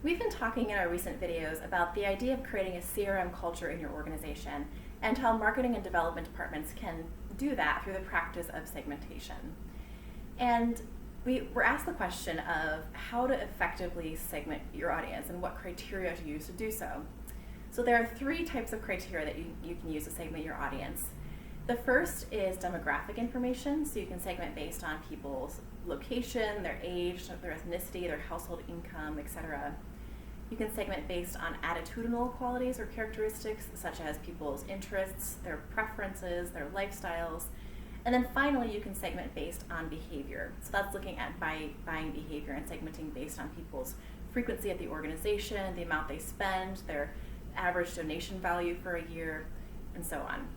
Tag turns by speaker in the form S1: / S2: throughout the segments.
S1: We've been talking in our recent videos about the idea of creating a CRM culture in your organization and how marketing and development departments can do that through the practice of segmentation. And we were asked the question of how to effectively segment your audience and what criteria to use to do so. So there are three types of criteria that you can use to segment your audience. The first is demographic information, so you can segment based on people's location, their age, their ethnicity, their household income, etc. You can segment based on attitudinal qualities or characteristics, such as people's interests, their preferences, their lifestyles. And then finally, you can segment based on behavior. So that's looking at buying behavior and segmenting based on people's frequency at the organization, the amount they spend, their average donation value for a year, and so on.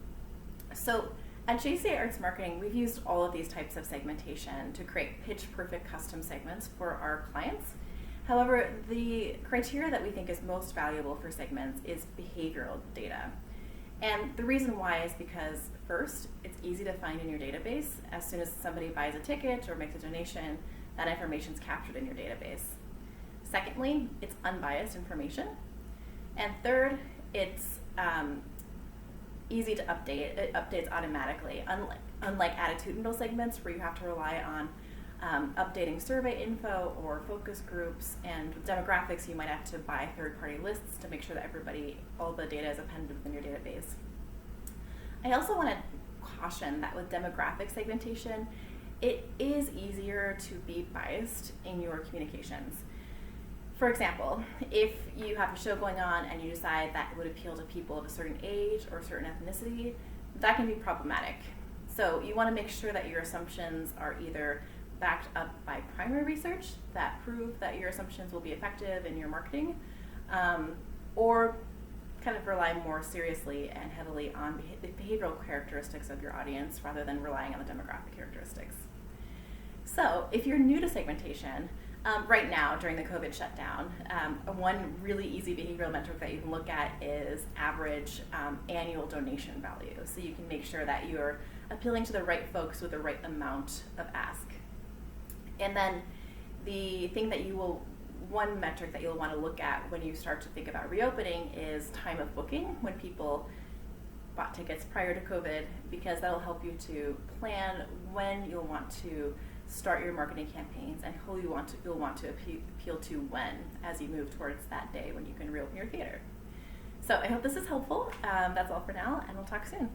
S1: So at JCA Arts Marketing, we've used all of these types of segmentation to create pitch-perfect custom segments for our clients. However, the criteria that we think is most valuable for segments is behavioral data. And the reason why is because, first, it's easy to find in your database. As soon as somebody buys a ticket or makes a donation, that information is captured in your database. Secondly, it's unbiased information. And third, it's easy to update. It updates automatically, unlike attitudinal segments where you have to rely on updating survey info or focus groups, and with demographics you might have to buy third-party lists to make sure that all the data is appended within your database. I also want to caution that with demographic segmentation, it is easier to be biased in your communications. For example, if you have a show going on and you decide that it would appeal to people of a certain age or a certain ethnicity, that can be problematic. So you want to make sure that your assumptions are either backed up by primary research that prove that your assumptions will be effective in your marketing, or kind of rely more seriously and heavily on the behavioral characteristics of your audience rather than relying on the demographic characteristics. So if you're new to segmentation, right now during the COVID shutdown, one really easy behavioral metric that you can look at is average annual donation value. So you can make sure that you're appealing to the right folks with the right amount of ask. And then one metric that you'll want to look at when you start to think about reopening is time of booking, when people bought tickets prior to COVID, because that'll help you to plan when you'll want to start your marketing campaigns and who you'll want to appeal to when, as you move towards that day when you can reopen your theater. So I hope this is helpful. That's all for now, and we'll talk soon.